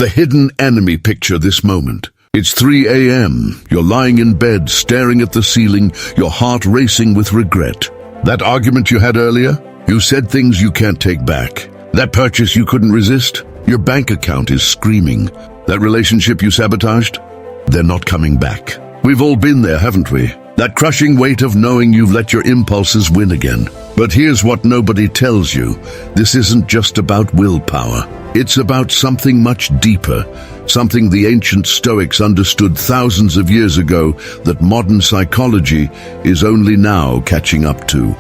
The hidden enemy. Picture this moment. It's 3 a.m. You're lying in bed, staring at the ceiling, your heart racing with regret. That argument you had earlier? You said things you can't take back. That purchase you couldn't resist? Your bank account is screaming. That relationship you sabotaged? They're not coming back. We've all been there, haven't we? That crushing weight of knowing you've let your impulses win again. But here's what nobody tells you. This isn't just about willpower. It's about something much deeper, something the ancient Stoics understood thousands of years ago that modern psychology is only now catching up to.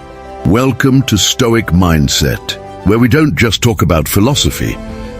Welcome to Stoic Mindset, where we don't just talk about philosophy.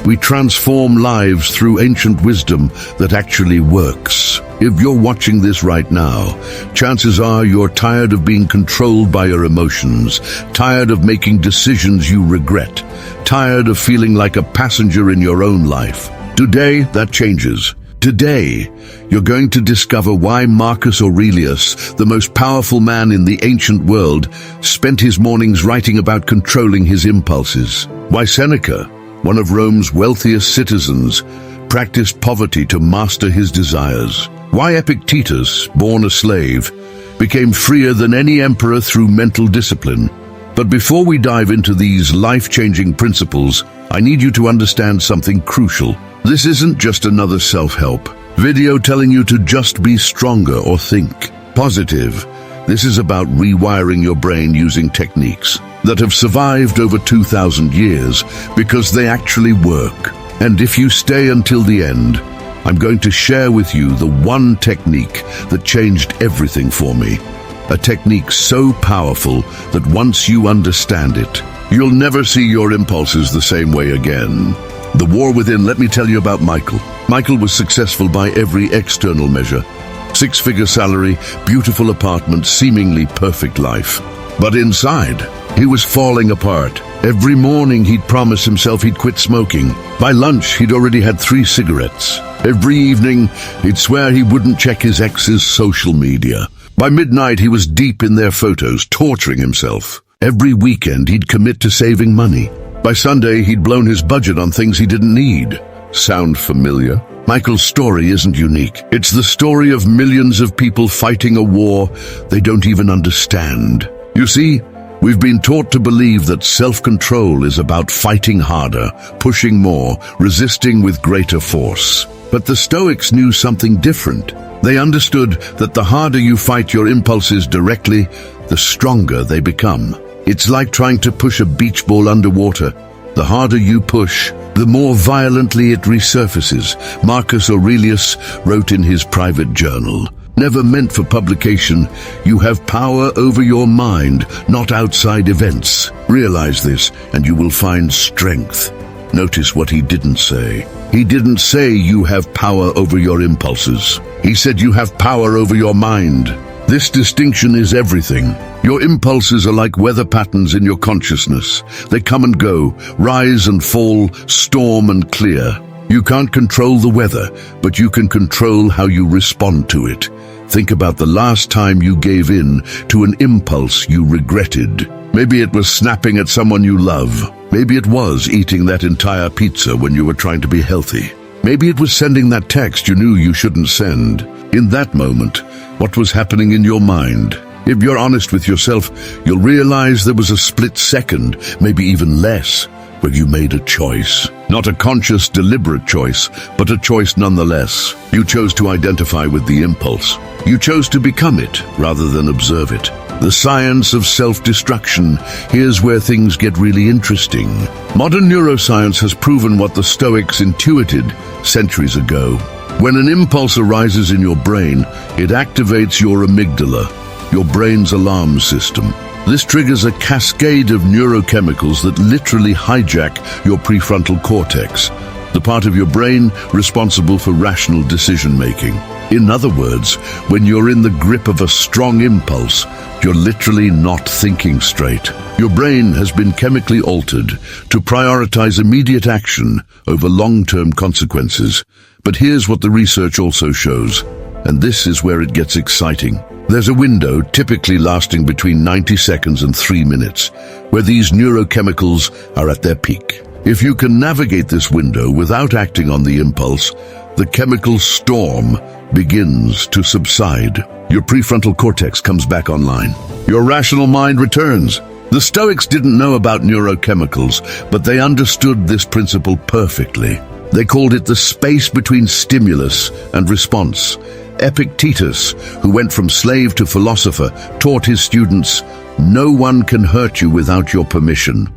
We transform lives through ancient wisdom that actually works. If you're watching this right now, chances are you're tired of being controlled by your emotions, tired of making decisions you regret, tired of feeling like a passenger in your own life. Today, that changes. Today, you're going to discover why Marcus Aurelius, the most powerful man in the ancient world, spent his mornings writing about controlling his impulses. Why Seneca, one of Rome's wealthiest citizens, practiced poverty to master his desires. Why Epictetus, born a slave, became freer than any emperor through mental discipline. But before we dive into these life-changing principles, I need you to understand something crucial. This isn't just another self-help video telling you to just be stronger or think positive. This is about rewiring your brain using techniques that have survived over 2,000 years because they actually work. And if you stay until the end, I'm going to share with you the one technique that changed everything for me. A technique so powerful that once you understand it, you'll never see your impulses the same way again. The war within. Let me tell you about Michael. Michael was successful by every external measure. 6-figure salary, beautiful apartment, seemingly perfect life. But inside, he was falling apart. Every morning he'd promise himself he'd quit smoking. By lunch, he'd already had 3 cigarettes. Every evening, he'd swear he wouldn't check his ex's social media. By midnight, he was deep in their photos, torturing himself. Every weekend, he'd commit to saving money. By Sunday, he'd blown his budget on things he didn't need. Sound familiar? Michael's story isn't unique. It's the story of millions of people fighting a war they don't even understand. You see, we've been taught to believe that self-control is about fighting harder, pushing more, resisting with greater force. But the Stoics knew something different. They understood that the harder you fight your impulses directly, the stronger they become. It's like trying to push a beach ball underwater. The harder you push, the more violently it resurfaces. Marcus Aurelius wrote in his private journal, "Never meant for publication, you have power over your mind, not outside events. Realize this, and you will find strength." Notice what he didn't say. He didn't say you have power over your impulses. He said you have power over your mind. This distinction is everything. Your impulses are like weather patterns in your consciousness. They come and go, rise and fall, storm and clear. You can't control the weather, but you can control how you respond to it. Think about the last time you gave in to an impulse you regretted. Maybe it was snapping at someone you love. Maybe it was eating that entire pizza when you were trying to be healthy. Maybe it was sending that text you knew you shouldn't send. In that moment, what was happening in your mind? If you're honest with yourself, you'll realize there was a split second, maybe even less, where you made a choice. Not a conscious, deliberate choice, but a choice nonetheless. You chose to identify with the impulse. You chose to become it rather than observe it. The science of self-destruction. Here's where things get really interesting. Modern neuroscience has proven what the Stoics intuited centuries ago. When an impulse arises in your brain, it activates your amygdala, your brain's alarm system. This triggers a cascade of neurochemicals that literally hijack your prefrontal cortex, the part of your brain responsible for rational decision-making. In other words, when you're in the grip of a strong impulse, you're literally not thinking straight. Your brain has been chemically altered to prioritize immediate action over long-term consequences. But here's what the research also shows, and this is where it gets exciting. There's a window, typically lasting between 90 seconds and 3 minutes, where these neurochemicals are at their peak. If you can navigate this window without acting on the impulse, the chemical storm begins to subside. Your prefrontal cortex comes back online. Your rational mind returns. The Stoics didn't know about neurochemicals, but they understood this principle perfectly. They called it the space between stimulus and response. Epictetus, who went from slave to philosopher, taught his students, "No one can hurt you without your permission."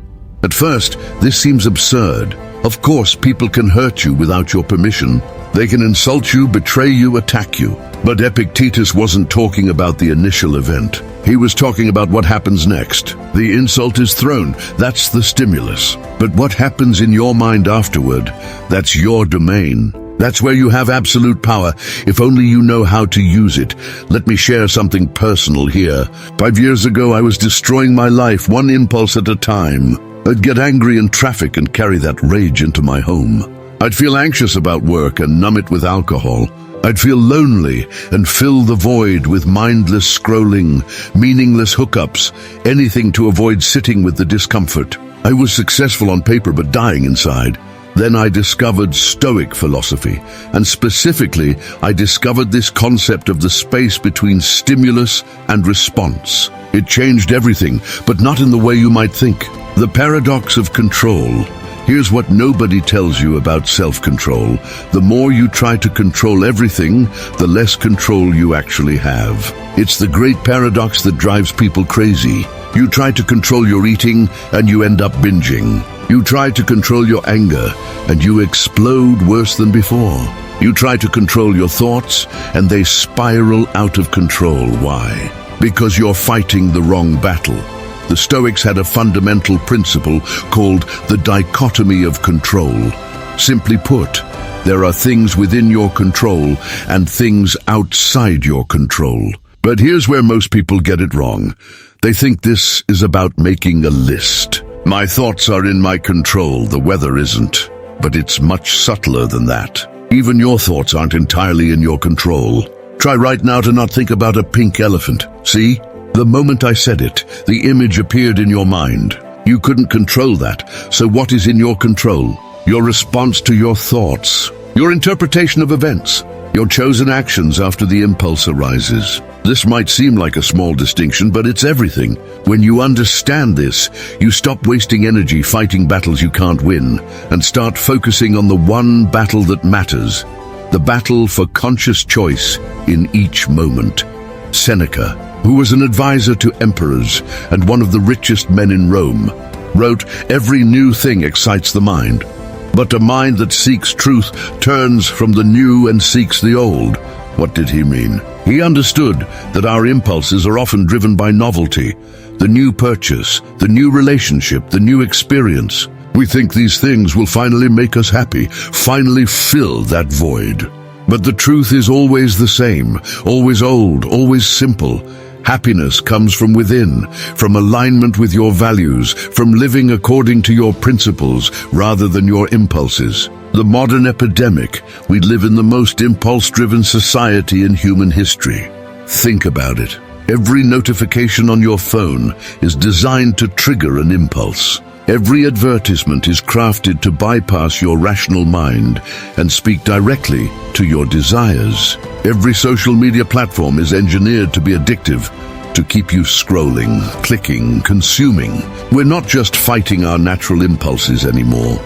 At first, this seems absurd. Of course, people can hurt you without your permission. They can insult you, betray you, attack you. But Epictetus wasn't talking about the initial event. He was talking about what happens next. The insult is thrown. That's the stimulus. But what happens in your mind afterward, that's your domain. That's where you have absolute power, if only you know how to use it. Let me share something personal here. 5 years ago, I was destroying my life, one impulse at a time. I'd get angry in traffic and carry that rage into my home. I'd feel anxious about work and numb it with alcohol. I'd feel lonely and fill the void with mindless scrolling, meaningless hookups, anything to avoid sitting with the discomfort. I was successful on paper but dying inside. Then I discovered Stoic philosophy, and specifically, I discovered this concept of the space between stimulus and response. It changed everything, but not in the way you might think. The paradox of control. Here's what nobody tells you about self-control. The more you try to control everything, the less control you actually have. It's the great paradox that drives people crazy. You try to control your eating, and you end up binging. You try to control your anger, and you explode worse than before. You try to control your thoughts, and they spiral out of control. Why? Because you're fighting the wrong battle. The Stoics had a fundamental principle called the dichotomy of control. Simply put, there are things within your control and things outside your control. But here's where most people get it wrong. They think this is about making a list. My thoughts are in my control, the weather isn't. But it's much subtler than that. Even your thoughts aren't entirely in your control. Try right now to not think about a pink elephant. See? The moment I said it, the image appeared in your mind. You couldn't control that, so what is in your control? Your response to your thoughts, your interpretation of events, your chosen actions after the impulse arises. This might seem like a small distinction, but it's everything. When you understand this, you stop wasting energy fighting battles you can't win, and start focusing on the one battle that matters, the battle for conscious choice in each moment. Seneca, who was an advisor to emperors and one of the richest men in Rome, wrote, "Every new thing excites the mind, but a mind that seeks truth turns from the new and seeks the old." What did he mean? He understood that our impulses are often driven by novelty, the new purchase, the new relationship, the new experience. We think these things will finally make us happy, finally fill that void. But the truth is always the same, always old, always simple. Happiness comes from within, from alignment with your values, from living according to your principles rather than your impulses. The modern epidemic, we live in the most impulse-driven society in human history. Think about it. Every notification on your phone is designed to trigger an impulse. Every advertisement is crafted to bypass your rational mind and speak directly to your desires. Every social media platform is engineered to be addictive, to keep you scrolling, clicking, consuming. We're not just fighting our natural impulses anymore.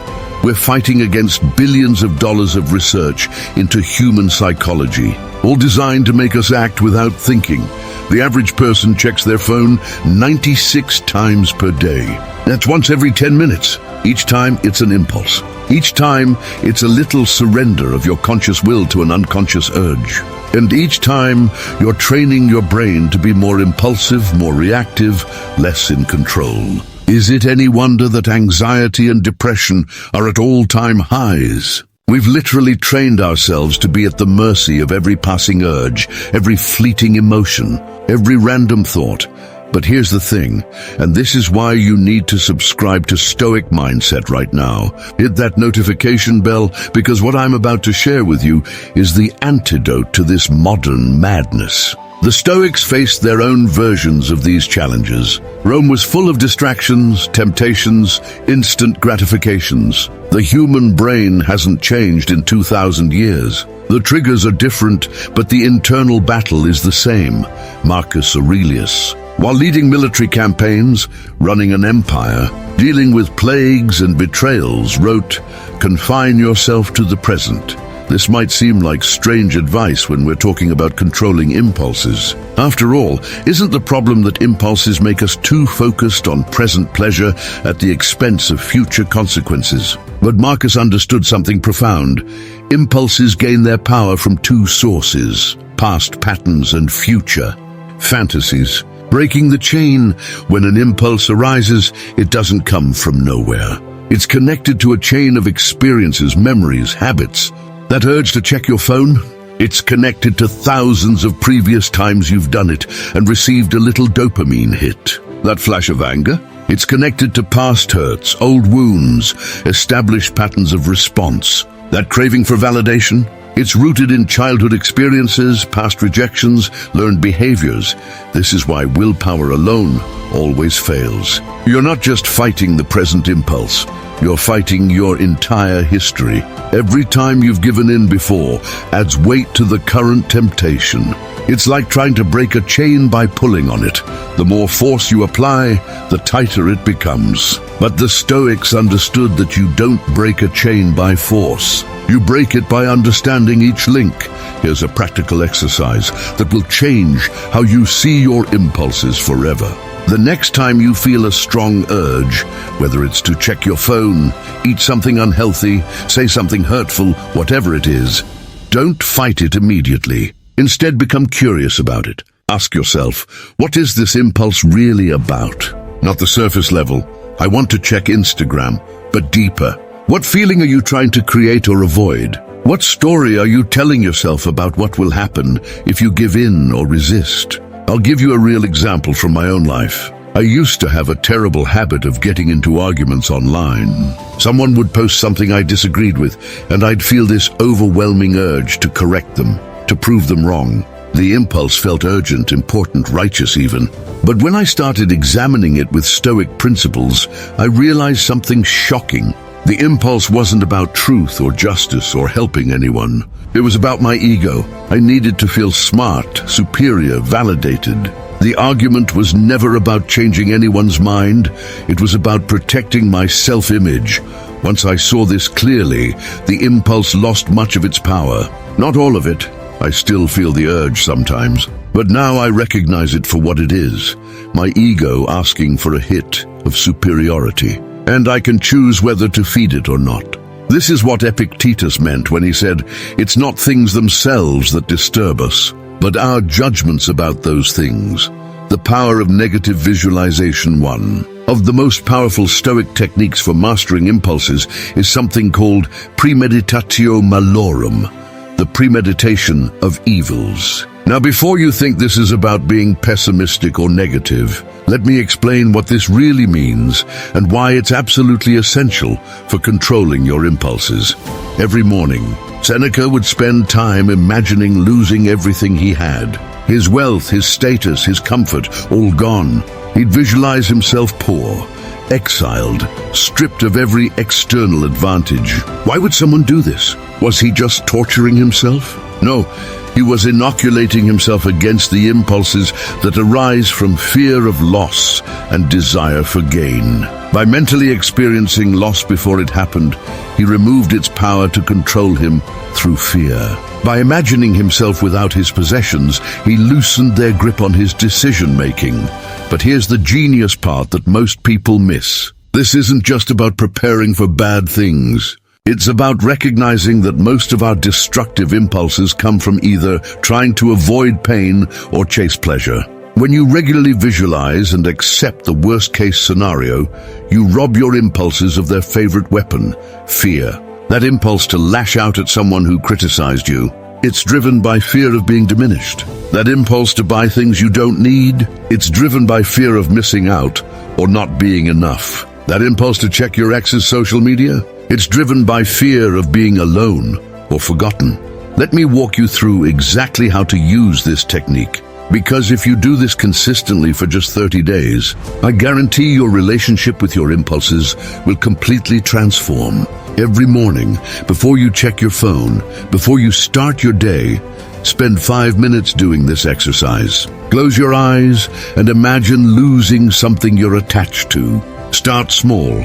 We're fighting against billions of dollars of research into human psychology, all designed to make us act without thinking. The average person checks their phone 96 times per day. That's once every 10 minutes. Each time, it's an impulse. Each time, it's a little surrender of your conscious will to an unconscious urge. And each time, you're training your brain to be more impulsive, more reactive, less in control. Is it any wonder that anxiety and depression are at all-time highs? We've literally trained ourselves to be at the mercy of every passing urge, every fleeting emotion, every random thought. But here's the thing, and this is why you need to subscribe to Stoic Mindset right now. Hit that notification bell, because what I'm about to share with you is the antidote to this modern madness. The Stoics faced their own versions of these challenges. Rome was full of distractions, temptations, instant gratifications. The human brain hasn't changed in 2,000 years. The triggers are different, but the internal battle is the same. Marcus Aurelius. While leading military campaigns, running an empire, dealing with plagues and betrayals, wrote, "Confine yourself to the present." This might seem like strange advice when we're talking about controlling impulses. After all, isn't the problem that impulses make us too focused on present pleasure at the expense of future consequences? But Marcus understood something profound. Impulses gain their power from two sources: past patterns and future fantasies. Breaking the chain, when an impulse arises, it doesn't come from nowhere. It's connected to a chain of experiences, memories, habits. That urge to check your phone? It's connected to thousands of previous times you've done it and received a little dopamine hit. That flash of anger? It's connected to past hurts, old wounds, established patterns of response. That craving for validation? It's rooted in childhood experiences, past rejections, learned behaviors. This is why willpower alone always fails. You're not just fighting the present impulse. You're fighting your entire history. Every time you've given in before adds weight to the current temptation. It's like trying to break a chain by pulling on it. The more force you apply, the tighter it becomes. But the Stoics understood that you don't break a chain by force. You break it by understanding each link. Here's a practical exercise that will change how you see your impulses forever. The next time you feel a strong urge, whether it's to check your phone, eat something unhealthy, say something hurtful, whatever it is, don't fight it immediately. Instead, become curious about it. Ask yourself, what is this impulse really about? Not the surface level. I want to check Instagram, but deeper. What feeling are you trying to create or avoid? What story are you telling yourself about what will happen if you give in or resist? I'll give you a real example from my own life. I used to have a terrible habit of getting into arguments online. Someone would post something I disagreed with, and I'd feel this overwhelming urge to correct them, to prove them wrong. The impulse felt urgent, important, righteous even. But when I started examining it with Stoic principles, I realized something shocking. The impulse wasn't about truth or justice or helping anyone. It was about my ego. I needed to feel smart, superior, validated. The argument was never about changing anyone's mind. It was about protecting my self-image. Once I saw this clearly, the impulse lost much of its power. Not all of it. I still feel the urge sometimes. But now I recognize it for what it is. My ego asking for a hit of superiority. And I can choose whether to feed it or not. This is what Epictetus meant when he said, "It's not things themselves that disturb us, but our judgments about those things." The power of negative visualization. One of the most powerful Stoic techniques for mastering impulses is something called premeditatio malorum, the premeditation of evils. Now, before you think this is about being pessimistic or negative, let me explain what this really means and why it's absolutely essential for controlling your impulses. Every morning, Seneca would spend time imagining losing everything he had. His wealth, his status, his comfort, all gone. He'd visualize himself poor, exiled, stripped of every external advantage. Why would someone do this? Was he just torturing himself? No, he was inoculating himself against the impulses that arise from fear of loss and desire for gain. By mentally experiencing loss before it happened, he removed its power to control him through fear. By imagining himself without his possessions, he loosened their grip on his decision-making. But here's the genius part that most people miss. This isn't just about preparing for bad things. It's about recognizing that most of our destructive impulses come from either trying to avoid pain or chase pleasure. When you regularly visualize and accept the worst-case scenario, you rob your impulses of their favorite weapon, fear. That impulse to lash out at someone who criticized you, it's driven by fear of being diminished. That impulse to buy things you don't need, it's driven by fear of missing out or not being enough. That impulse to check your ex's social media, it's driven by fear of being alone or forgotten. Let me walk you through exactly how to use this technique. Because if you do this consistently for just 30 days, I guarantee your relationship with your impulses will completely transform. Every morning, before you check your phone, before you start your day, spend 5 minutes doing this exercise. Close your eyes and imagine losing something you're attached to. Start small.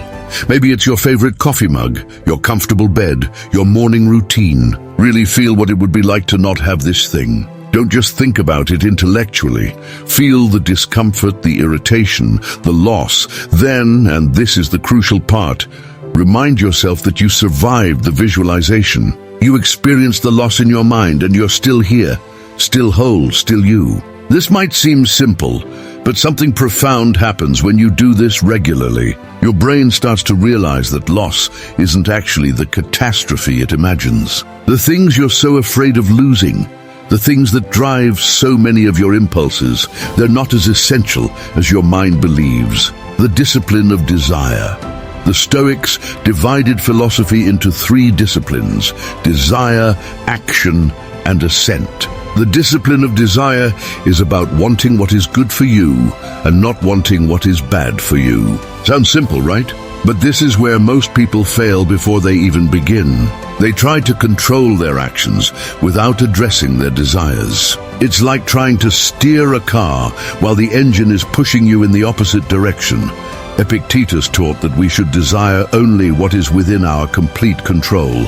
Maybe it's your favorite coffee mug, your comfortable bed, your morning routine. Really feel what it would be like to not have this thing. Don't just think about it intellectually. Feel the discomfort, the irritation, the loss. Then, and this is the crucial part, remind yourself that you survived the visualization. You experienced the loss in your mind and you're still here, still whole, still you. This might seem simple, but something profound happens when you do this regularly. Your brain starts to realize that loss isn't actually the catastrophe it imagines. The things you're so afraid of losing, the things that drive so many of your impulses, they're not as essential as your mind believes. The discipline of desire. The Stoics divided philosophy into 3 disciplines: desire, action, and assent. The discipline of desire is about wanting what is good for you and not wanting what is bad for you. Sounds simple, right? But this is where most people fail before they even begin. They try to control their actions without addressing their desires. It's like trying to steer a car while the engine is pushing you in the opposite direction. Epictetus taught that we should desire only what is within our complete control.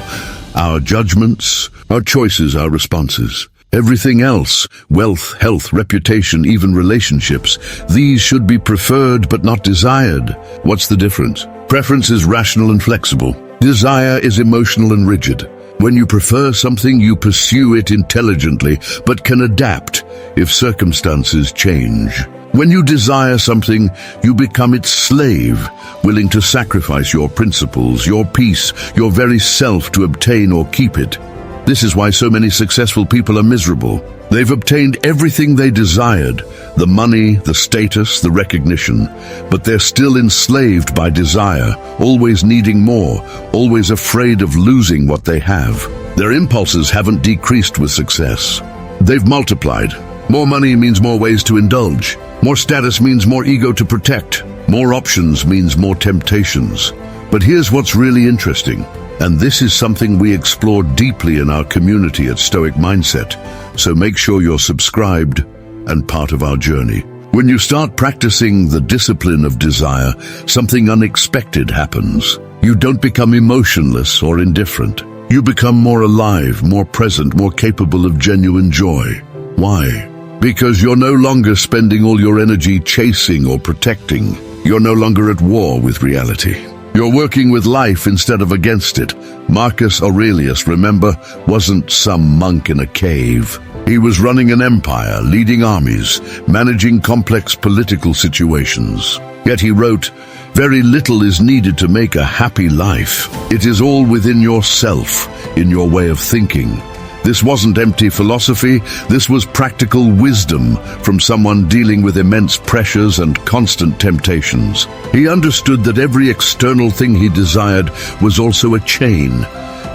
Our judgments, our choices, our responses. Everything else, wealth, health, reputation, even relationships, these should be preferred but not desired. What's the difference? Preference is rational and flexible. Desire is emotional and rigid. When you prefer something, you pursue it intelligently, but can adapt if circumstances change. When you desire something, you become its slave, willing to sacrifice your principles, your peace, your very self to obtain or keep it. This is why so many successful people are miserable. They've obtained everything they desired, the money, the status, the recognition, but they're still enslaved by desire, always needing more, always afraid of losing what they have. Their impulses haven't decreased with success. They've multiplied. More money means more ways to indulge. More status means more ego to protect. More options means more temptations. But here's what's really interesting. And this is something we explore deeply in our community at Stoic Mindset, so make sure you're subscribed and part of our journey. When you start practicing the discipline of desire, something unexpected happens. You don't become emotionless or indifferent. You become more alive, more present, more capable of genuine joy. Why? Because you're no longer spending all your energy chasing or protecting. You're no longer at war with reality. You're working with life instead of against it. Marcus Aurelius, remember, wasn't some monk in a cave. He was running an empire, leading armies, managing complex political situations. Yet he wrote, "Very little is needed to make a happy life. It is all within yourself, in your way of thinking." This wasn't empty philosophy, this was practical wisdom from someone dealing with immense pressures and constant temptations. He understood that every external thing he desired was also a chain,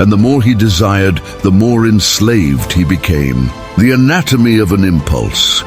and the more he desired, the more enslaved he became. The anatomy of an impulse.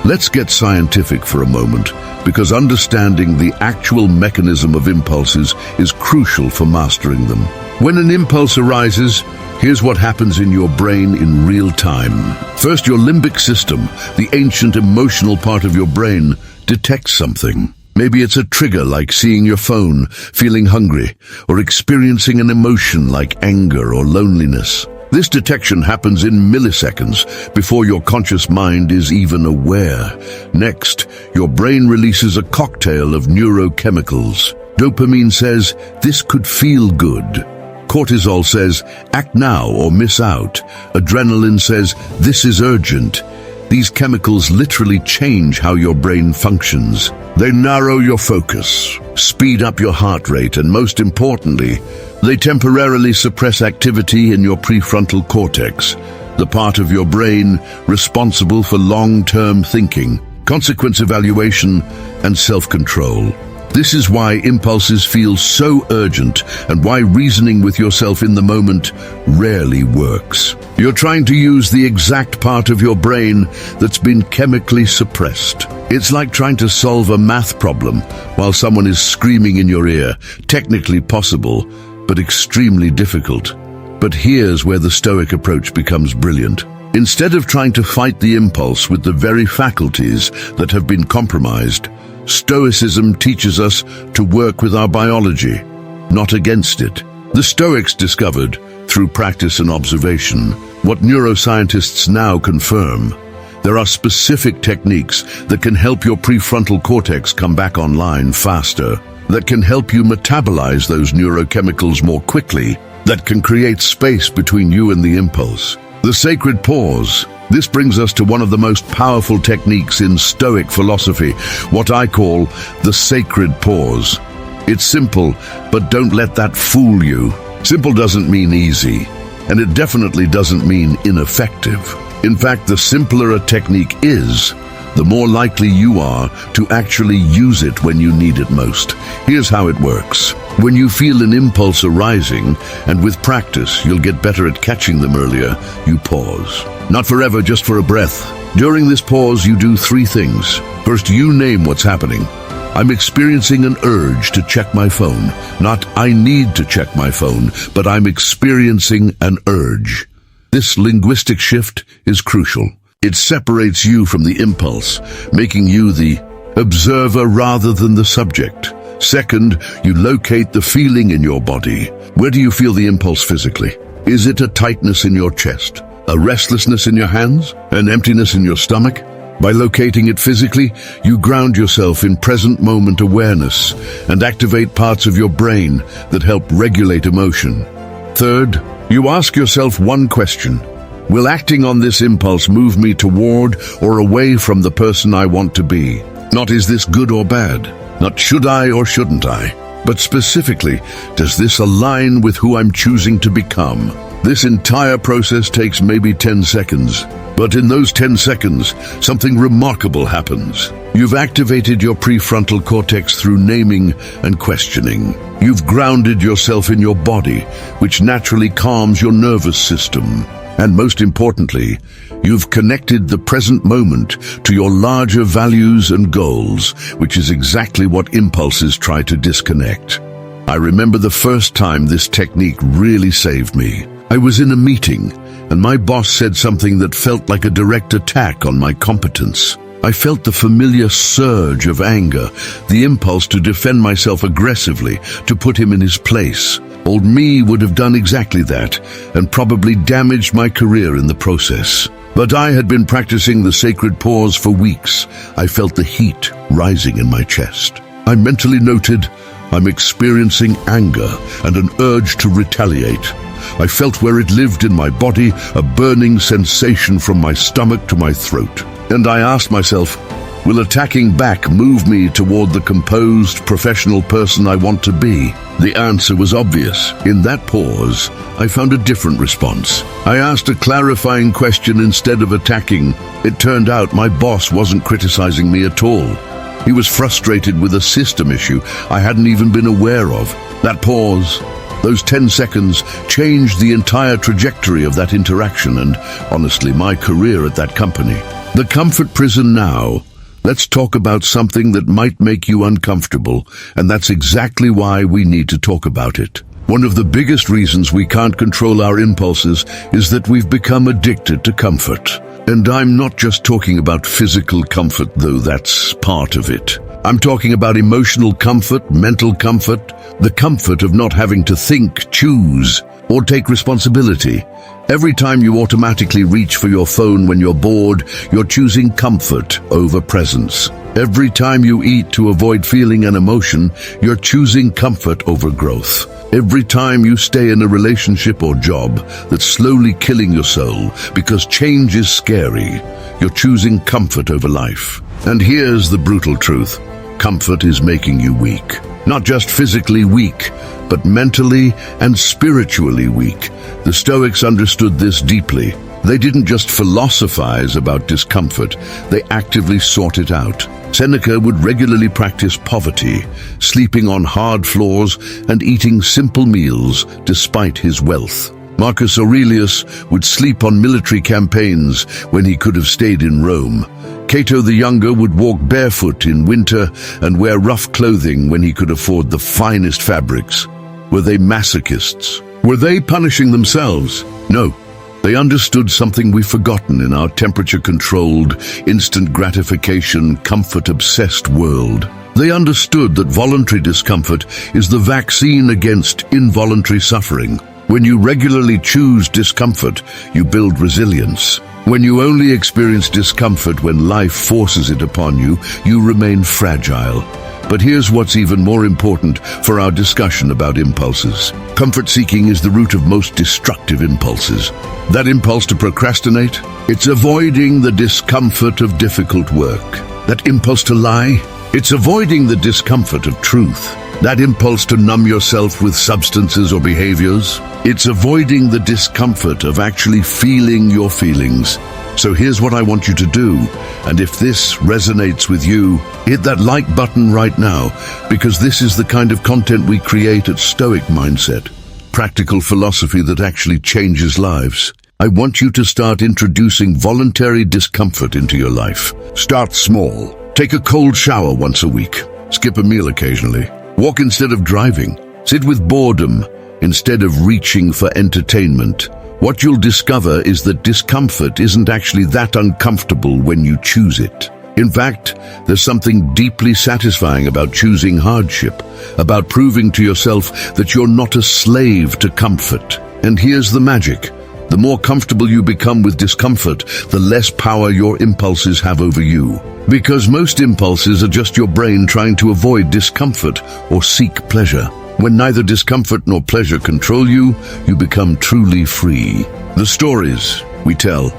Let's get scientific for a moment, because understanding the actual mechanism of impulses is crucial for mastering them. When an impulse arises, here's what happens in your brain in real time. First, your limbic system, the ancient emotional part of your brain, detects something. Maybe it's a trigger like seeing your phone, feeling hungry, or experiencing an emotion like anger or loneliness. This detection happens in milliseconds before your conscious mind is even aware. Next, your brain releases a cocktail of neurochemicals. Dopamine says, "This could feel good." Cortisol says, "Act now or miss out." Adrenaline says, "This is urgent." These chemicals literally change how your brain functions. They narrow your focus, speed up your heart rate, and most importantly, they temporarily suppress activity in your prefrontal cortex, the part of your brain responsible for long-term thinking, consequence evaluation, and self-control. This is why impulses feel so urgent and why reasoning with yourself in the moment rarely works. You're trying to use the exact part of your brain that's been chemically suppressed. It's like trying to solve a math problem while someone is screaming in your ear. Technically possible, but extremely difficult. But here's where the Stoic approach becomes brilliant. Instead of trying to fight the impulse with the very faculties that have been compromised, Stoicism teaches us to work with our biology, not against it. The Stoics discovered, through practice and observation, what neuroscientists now confirm. There are specific techniques that can help your prefrontal cortex come back online faster, that can help you metabolize those neurochemicals more quickly, that can create space between you and the impulse. The sacred pause. This brings us to one of the most powerful techniques in Stoic philosophy, what I call the sacred pause. It's simple, but don't let that fool you. Simple doesn't mean easy, and it definitely doesn't mean ineffective. In fact, the simpler a technique is, the more likely you are to actually use it when you need it most. Here's how it works. When you feel an impulse arising, and with practice you'll get better at catching them earlier, you pause. Not forever, just for a breath. During this pause, you do three things. First, you name what's happening. I'm experiencing an urge to check my phone. Not I need to check my phone, but I'm experiencing an urge. This linguistic shift is crucial. It separates you from the impulse, making you the observer rather than the subject. Second, you locate the feeling in your body. Where do you feel the impulse physically? Is it a tightness in your chest? A restlessness in your hands? An emptiness in your stomach? By locating it physically, you ground yourself in present moment awareness and activate parts of your brain that help regulate emotion. Third, you ask yourself one question. Will acting on this impulse move me toward or away from the person I want to be? Not is this good or bad? Not should I or shouldn't I? But specifically, does this align with who I'm choosing to become? This entire process takes maybe 10 seconds. But in those 10 seconds, something remarkable happens. You've activated your prefrontal cortex through naming and questioning. You've grounded yourself in your body, which naturally calms your nervous system. And most importantly, you've connected the present moment to your larger values and goals, which is exactly what impulses try to disconnect. I remember the first time this technique really saved me. I was in a meeting, and my boss said something that felt like a direct attack on my competence. I felt the familiar surge of anger, the impulse to defend myself aggressively, to put him in his place. Old me would have done exactly that, and probably damaged my career in the process. But I had been practicing the sacred pause for weeks. I felt the heat rising in my chest. I mentally noted, I'm experiencing anger and an urge to retaliate. I felt where it lived in my body, a burning sensation from my stomach to my throat. And I asked myself, will attacking back move me toward the composed, professional person I want to be? The answer was obvious. In that pause, I found a different response. I asked a clarifying question instead of attacking. It turned out my boss wasn't criticizing me at all. He was frustrated with a system issue I hadn't even been aware of. That pause, those 10 seconds, changed the entire trajectory of that interaction and, honestly, my career at that company. The comfort prison now. Let's talk about something that might make you uncomfortable, and that's exactly why we need to talk about it. One of the biggest reasons we can't control our impulses is that we've become addicted to comfort. And I'm not just talking about physical comfort, though that's part of it. I'm talking about emotional comfort, mental comfort, the comfort of not having to think, choose, or take responsibility. Every time you automatically reach for your phone when you're bored, you're choosing comfort over presence. Every time you eat to avoid feeling an emotion, you're choosing comfort over growth. Every time you stay in a relationship or job that's slowly killing your soul because change is scary, you're choosing comfort over life. And here's the brutal truth. Comfort is making you weak. Not just physically weak, but mentally and spiritually weak. The Stoics understood this deeply. They didn't just philosophize about discomfort, they actively sought it out. Seneca would regularly practice poverty, sleeping on hard floors and eating simple meals despite his wealth. Marcus Aurelius would sleep on military campaigns when he could have stayed in Rome. Cato the Younger would walk barefoot in winter and wear rough clothing when he could afford the finest fabrics. Were they masochists? Were they punishing themselves? No. They understood something we've forgotten in our temperature-controlled, instant gratification, comfort-obsessed world. They understood that voluntary discomfort is the vaccine against involuntary suffering. When you regularly choose discomfort, you build resilience. When you only experience discomfort when life forces it upon you, you remain fragile. But here's what's even more important for our discussion about impulses. Comfort-seeking is the root of most destructive impulses. That impulse to procrastinate, it's avoiding the discomfort of difficult work. That impulse to lie, it's avoiding the discomfort of truth. That impulse to numb yourself with substances or behaviors, it's avoiding the discomfort of actually feeling your feelings. So here's what I want you to do, and if this resonates with you, hit that like button right now, because this is the kind of content we create at Stoic Mindset. Practical philosophy that actually changes lives. I want you to start introducing voluntary discomfort into your life. Start small. Take a cold shower once a week. Skip a meal occasionally. Walk instead of driving. Sit with boredom instead of reaching for entertainment. What you'll discover is that discomfort isn't actually that uncomfortable when you choose it. In fact, there's something deeply satisfying about choosing hardship, about proving to yourself that you're not a slave to comfort. And here's the magic. The more comfortable you become with discomfort, the less power your impulses have over you. Because most impulses are just your brain trying to avoid discomfort or seek pleasure. When neither discomfort nor pleasure control you, you become truly free. The stories we tell.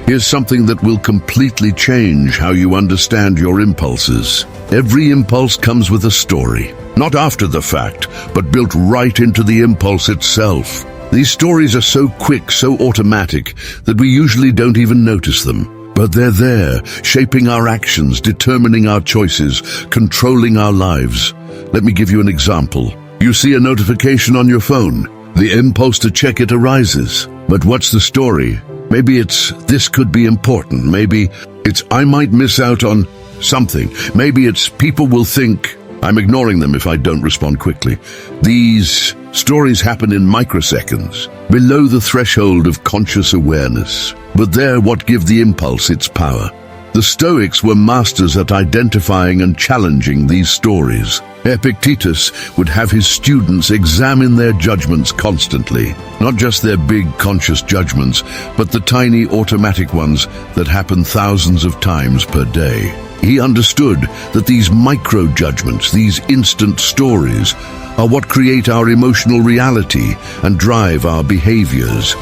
Here's something that will completely change how you understand your impulses. Every impulse comes with a story. Not after the fact, but built right into the impulse itself. These stories are so quick, so automatic, that we usually don't even notice them. But they're there, shaping our actions, determining our choices, controlling our lives. Let me give you an example. You see a notification on your phone. The impulse to check it arises. But what's the story? Maybe it's, this could be important. Maybe it's, I might miss out on something. Maybe it's, people will think I'm ignoring them if I don't respond quickly. These stories happen in microseconds, below the threshold of conscious awareness. But they're what give the impulse its power. The Stoics were masters at identifying and challenging these stories. Epictetus would have his students examine their judgments constantly, not just their big conscious judgments, but the tiny automatic ones that happen thousands of times per day. He understood that these micro-judgments, these instant stories, are what create our emotional reality and drive our behaviors.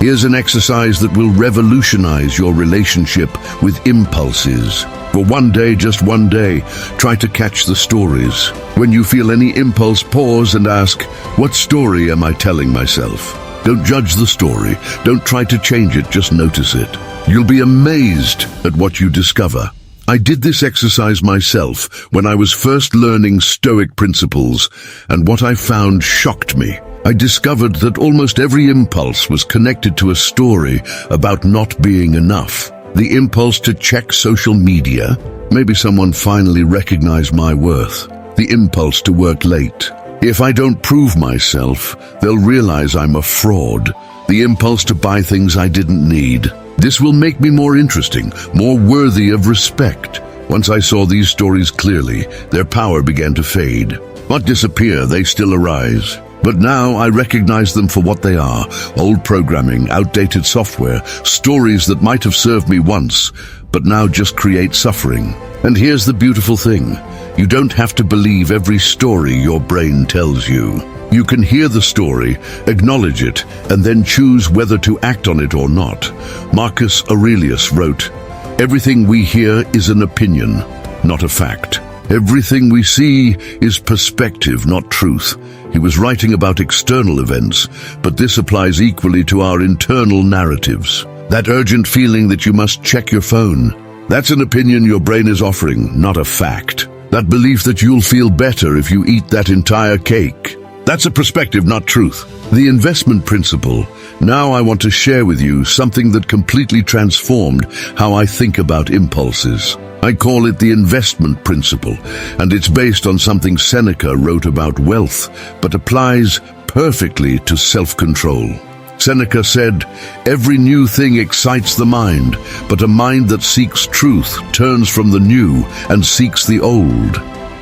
Here's an exercise that will revolutionize your relationship with impulses. For one day, just one day, try to catch the stories. When you feel any impulse, pause and ask, what story am I telling myself? Don't judge the story. Don't try to change it, just notice it. You'll be amazed at what you discover. I did this exercise myself when I was first learning Stoic principles, and what I found shocked me. I discovered that almost every impulse was connected to a story about not being enough. The impulse to check social media, maybe someone finally recognized my worth. The impulse to work late. If I don't prove myself, they'll realize I'm a fraud. The impulse to buy things I didn't need. This will make me more interesting, more worthy of respect. Once I saw these stories clearly, their power began to fade. Not disappear, they still arise. But now I recognize them for what they are. Old programming, outdated software, stories that might have served me once, but now just create suffering. And here's the beautiful thing. You don't have to believe every story your brain tells you. You can hear the story, acknowledge it, and then choose whether to act on it or not. Marcus Aurelius wrote, "Everything we hear is an opinion, not a fact. Everything we see is perspective, not truth." He was writing about external events, but this applies equally to our internal narratives. That urgent feeling that you must check your phone, That's an opinion your brain is offering, not a fact. That belief that you'll feel better if you eat that entire cake. That's a perspective, not truth. The investment principle. Now I want to share with you something that completely transformed how I think about impulses. I call it the investment principle, and it's based on something Seneca wrote about wealth, but applies perfectly to self-control. Seneca said, "Every new thing excites the mind, but a mind that seeks truth turns from the new and seeks the old."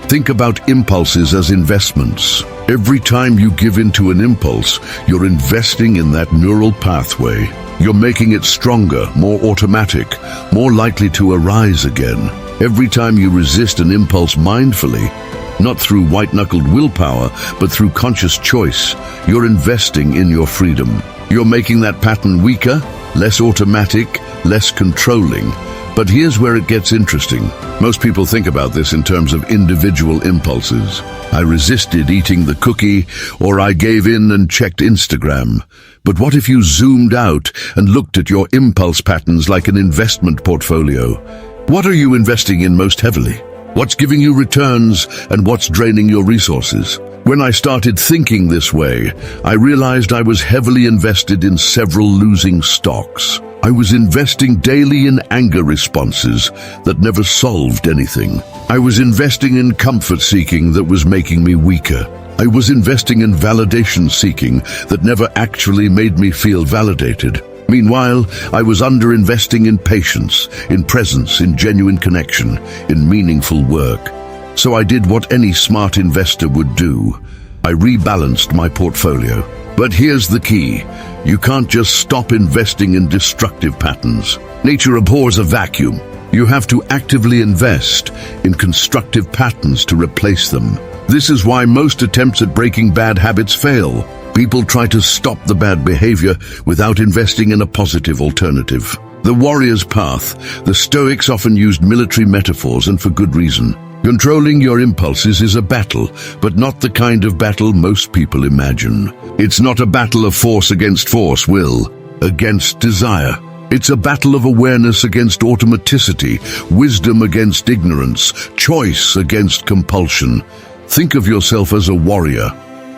Think about impulses as investments. Every time you give into an impulse, you're investing in that neural pathway. You're making it stronger, more automatic, more likely to arise again. Every time you resist an impulse mindfully, not through white-knuckled willpower, but through conscious choice, you're investing in your freedom. You're making that pattern weaker, less automatic, less controlling. But here's where it gets interesting. Most people think about this in terms of individual impulses. I resisted eating the cookie, or I gave in and checked Instagram. But what if you zoomed out and looked at your impulse patterns like an investment portfolio? What are you investing in most heavily? What's giving you returns and what's draining your resources? When I started thinking this way, I realized I was heavily invested in several losing stocks. I was investing daily in anger responses that never solved anything. I was investing in comfort seeking that was making me weaker. I was investing in validation seeking that never actually made me feel validated. Meanwhile, I was underinvesting in patience, in presence, in genuine connection, in meaningful work. So I did what any smart investor would do. I rebalanced my portfolio. But here's the key. You can't just stop investing in destructive patterns. Nature abhors a vacuum. You have to actively invest in constructive patterns to replace them. This is why most attempts at breaking bad habits fail. People try to stop the bad behavior without investing in a positive alternative. The warrior's path. The Stoics often used military metaphors, and for good reason. Controlling your impulses is a battle, but not the kind of battle most people imagine. It's not a battle of force against force, will against desire. It's a battle of awareness against automaticity, wisdom against ignorance, choice against compulsion. Think of yourself as a warrior,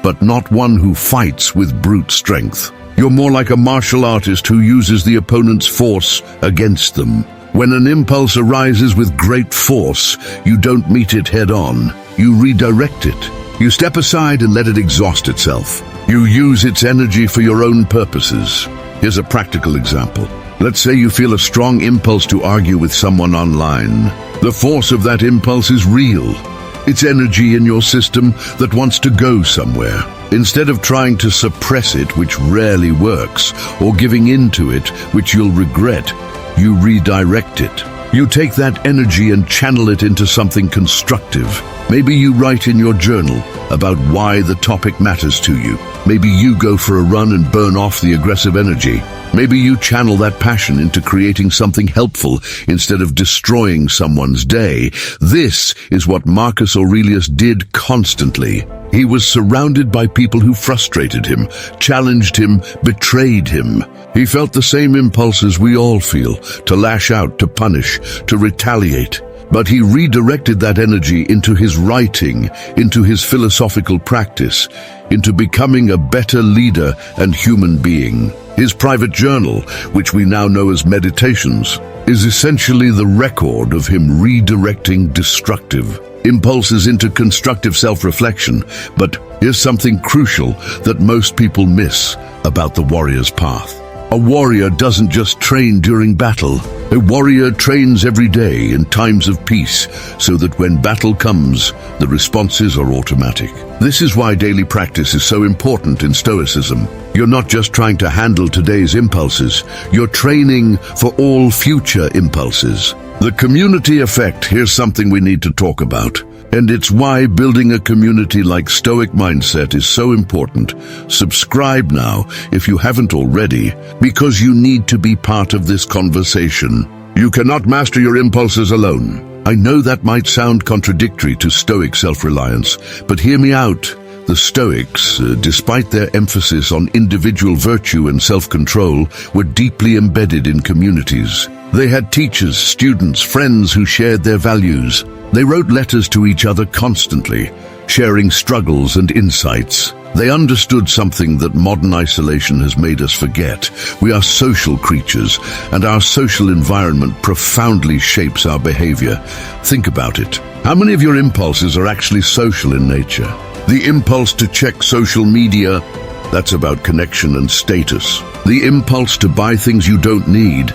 but not one who fights with brute strength. You're more like a martial artist who uses the opponent's force against them. When an impulse arises with great force, you don't meet it head-on. You redirect it. You step aside and let it exhaust itself. You use its energy for your own purposes. Here's a practical example. Let's say you feel a strong impulse to argue with someone online. The force of that impulse is real. It's energy in your system that wants to go somewhere. Instead of trying to suppress it, which rarely works, or giving in to it, which you'll regret, you redirect it. You take that energy and channel it into something constructive. Maybe you write in your journal about why the topic matters to you. Maybe you go for a run and burn off the aggressive energy. Maybe you channel that passion into creating something helpful instead of destroying someone's day. This is what Marcus Aurelius did constantly. He was surrounded by people who frustrated him, challenged him, betrayed him. He felt the same impulses we all feel, to lash out, to punish, to retaliate. But he redirected that energy into his writing, into his philosophical practice, into becoming a better leader and human being. His private journal, which we now know as Meditations, is essentially the record of him redirecting destructive impulses into constructive self-reflection. But here's something crucial that most people miss about the warrior's path. A warrior doesn't just train during battle. A warrior trains every day in times of peace, so that when battle comes, the responses are automatic. This is why daily practice is so important in Stoicism. You're not just trying to handle today's impulses, you're training for all future impulses. The community effect, here's something we need to talk about. And it's why building a community like Stoic Mindset is so important. Subscribe now if you haven't already, because you need to be part of this conversation. You cannot master your impulses alone. I know that might sound contradictory to Stoic self-reliance, but hear me out. The Stoics, despite their emphasis on individual virtue and self-control, were deeply embedded in communities. They had teachers, students, friends who shared their values. They wrote letters to each other constantly, sharing struggles and insights. They understood something that modern isolation has made us forget. We are social creatures, and our social environment profoundly shapes our behavior. Think about it. How many of your impulses are actually social in nature? The impulse to check social media, that's about connection and status. The impulse to buy things you don't need,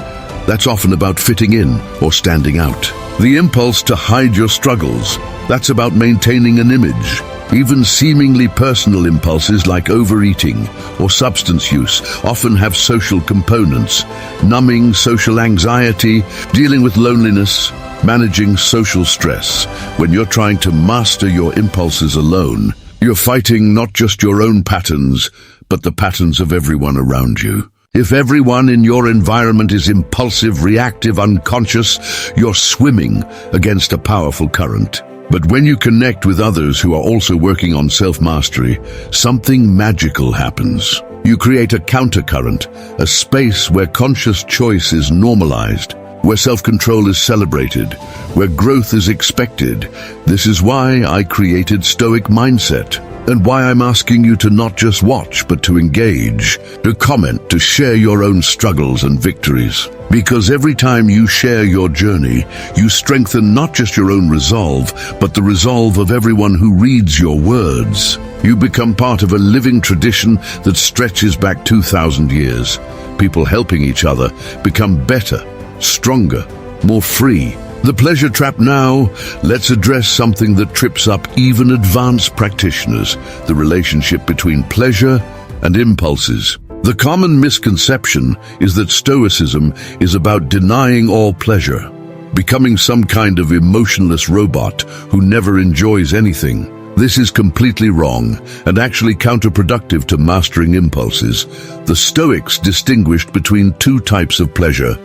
that's often about fitting in or standing out. The impulse to hide your struggles, that's about maintaining an image. Even seemingly personal impulses like overeating or substance use often have social components. Numbing social anxiety, dealing with loneliness, managing social stress. When you're trying to master your impulses alone, you're fighting not just your own patterns, but the patterns of everyone around you. If everyone in your environment is impulsive, reactive, unconscious, you're swimming against a powerful current. But when you connect with others who are also working on self-mastery, something magical happens. You create a countercurrent, a space where conscious choice is normalized, where self-control is celebrated, where growth is expected. This is why I created Stoic Mindset, and why I'm asking you to not just watch, but to engage, to comment, to share your own struggles and victories. Because every time you share your journey, you strengthen not just your own resolve, but the resolve of everyone who reads your words. You become part of a living tradition that stretches back 2,000 years. People helping each other become better, stronger, more free. The pleasure trap now. Let's address something that trips up even advanced practitioners: the relationship between pleasure and impulses. The common misconception is that Stoicism is about denying all pleasure, becoming some kind of emotionless robot who never enjoys anything. This is completely wrong and actually counterproductive to mastering impulses. The Stoics distinguished between two types of pleasure: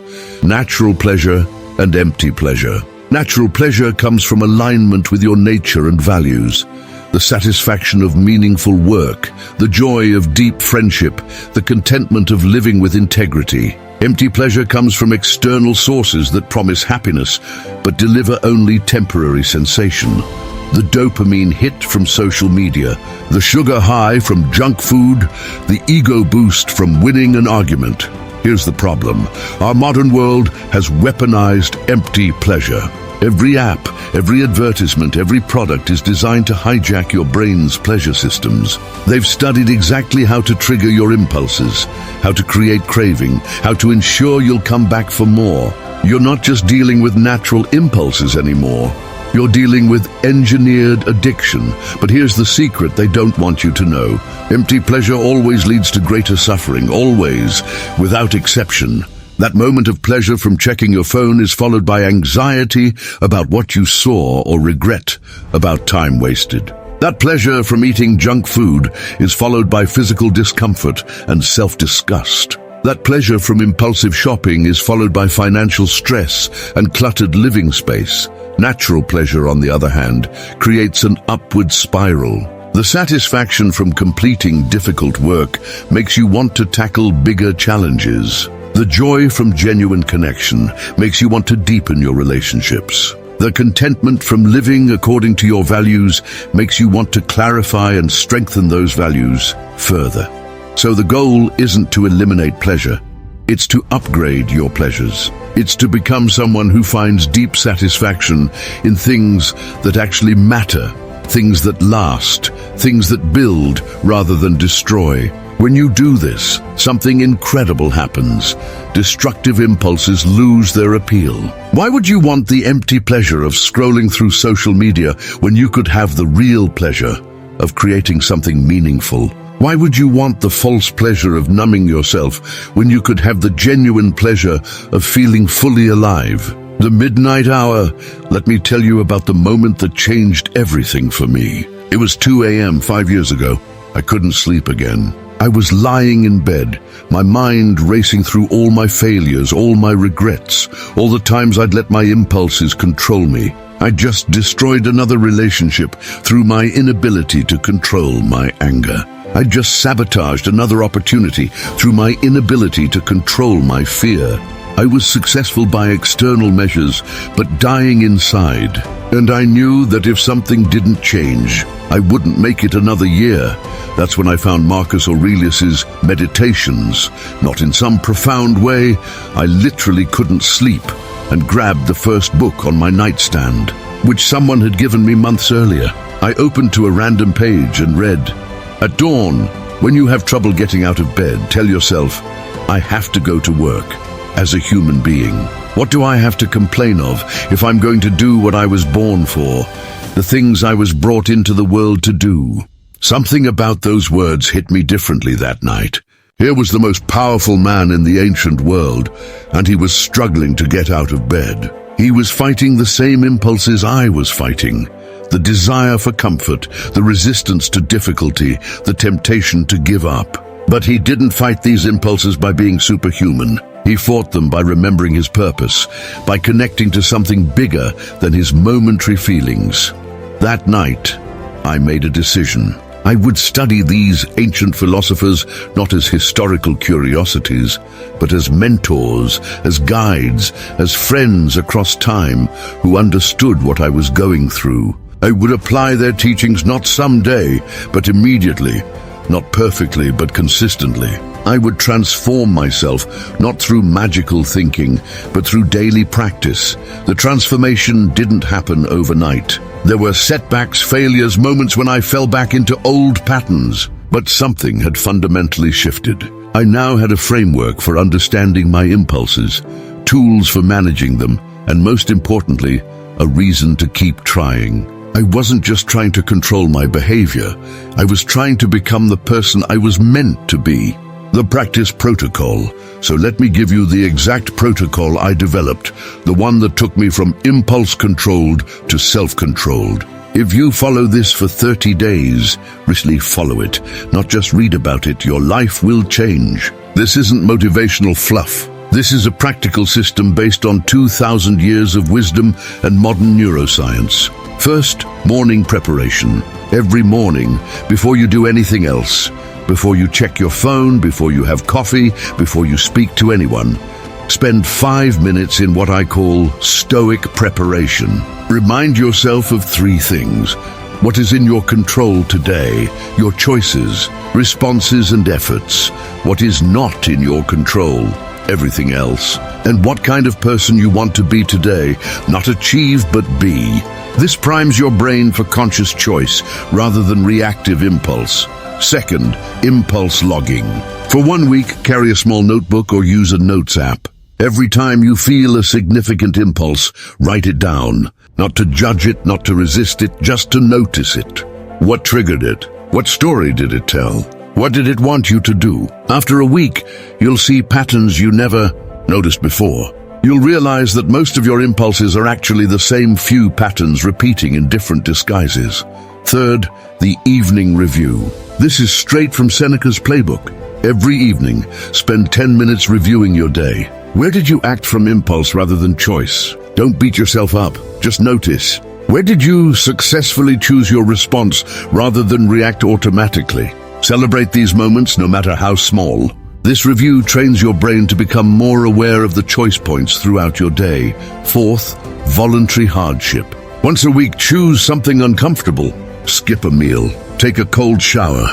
natural pleasure and empty pleasure. Natural pleasure comes from alignment with your nature and values. The satisfaction of meaningful work, the joy of deep friendship, the contentment of living with integrity. Empty pleasure comes from external sources that promise happiness, but deliver only temporary sensation. The dopamine hit from social media, the sugar high from junk food, the ego boost from winning an argument. Here's the problem. Our modern world has weaponized empty pleasure. Every app, every advertisement, every product is designed to hijack your brain's pleasure systems. They've studied exactly how to trigger your impulses, how to create craving, how to ensure you'll come back for more. You're not just dealing with natural impulses anymore. You're dealing with engineered addiction. But here's the secret they don't want you to know. Empty pleasure always leads to greater suffering, always, without exception. That moment of pleasure from checking your phone is followed by anxiety about what you saw or regret about time wasted. That pleasure from eating junk food is followed by physical discomfort and self-disgust. That pleasure from impulsive shopping is followed by financial stress and cluttered living space. Natural pleasure, on the other hand, creates an upward spiral. The satisfaction from completing difficult work makes you want to tackle bigger challenges. The joy from genuine connection makes you want to deepen your relationships. The contentment from living according to your values makes you want to clarify and strengthen those values further. So the goal isn't to eliminate pleasure, it's to upgrade your pleasures. It's to become someone who finds deep satisfaction in things that actually matter, things that last, things that build rather than destroy. When you do this, something incredible happens. Destructive impulses lose their appeal. Why would you want the empty pleasure of scrolling through social media when you could have the real pleasure of creating something meaningful? Why would you want the false pleasure of numbing yourself when you could have the genuine pleasure of feeling fully alive? The midnight hour. Let me tell you about the moment that changed everything for me. It was 2 a.m. 5 years ago. I couldn't sleep again. I was lying in bed, my mind racing through all my failures, all my regrets, all the times I'd let my impulses control me. I just destroyed another relationship through my inability to control my anger. I just sabotaged another opportunity through my inability to control my fear. I was successful by external measures, but dying inside. And I knew that if something didn't change, I wouldn't make it another year. That's when I found Marcus Aurelius's Meditations. Not in some profound way, I literally couldn't sleep, and grabbed the first book on my nightstand, which someone had given me months earlier. I opened to a random page and read, "At dawn, when you have trouble getting out of bed, tell yourself, I have to go to work. As a human being, what do I have to complain of if I'm going to do what I was born for, the things I was brought into the world to do?" Something about those words hit me differently that night. Here was the most powerful man in the ancient world, and he was struggling to get out of bed. He was fighting the same impulses I was fighting. The desire for comfort, the resistance to difficulty, the temptation to give up. But he didn't fight these impulses by being superhuman. He fought them by remembering his purpose, by connecting to something bigger than his momentary feelings. That night, I made a decision. I would study these ancient philosophers not as historical curiosities, but as mentors, as guides, as friends across time who understood what I was going through. I would apply their teachings not someday, but immediately, not perfectly, but consistently. I would transform myself, not through magical thinking, but through daily practice. The transformation didn't happen overnight. There were setbacks, failures, moments when I fell back into old patterns, but something had fundamentally shifted. I now had a framework for understanding my impulses, tools for managing them, and most importantly, a reason to keep trying. I wasn't just trying to control my behavior. I was trying to become the person I was meant to be. The practice protocol. So let me give you the exact protocol I developed, the one that took me from impulse-controlled to self-controlled. If you follow this for 30 days, really follow it, not just read about it, your life will change. This isn't motivational fluff. This is a practical system based on 2,000 years of wisdom and modern neuroscience. First, morning preparation. Every morning, before you do anything else, before you check your phone, before you have coffee, before you speak to anyone, spend 5 minutes in what I call Stoic preparation. Remind yourself of 3 things. What is in your control today, your choices, responses and efforts. What is not in your control, everything else. And what kind of person you want to be today, not achieve but be. This primes your brain for conscious choice rather than reactive impulse. Second, impulse logging. For 1 week, carry a small notebook or use a notes app. Every time you feel a significant impulse, write it down. Not to judge it, not to resist it, just to notice it. What triggered it? What story did it tell? What did it want you to do? After a week, you'll see patterns you never noticed before. You'll realize that most of your impulses are actually the same few patterns repeating in different disguises. Third, the evening review. This is straight from Seneca's playbook. Every evening, spend 10 minutes reviewing your day. Where did you act from impulse rather than choice? Don't beat yourself up, just notice. Where did you successfully choose your response rather than react automatically? Celebrate these moments, no matter how small. This review trains your brain to become more aware of the choice points throughout your day. Fourth, voluntary hardship. Once a week, choose something uncomfortable. Skip a meal, take a cold shower,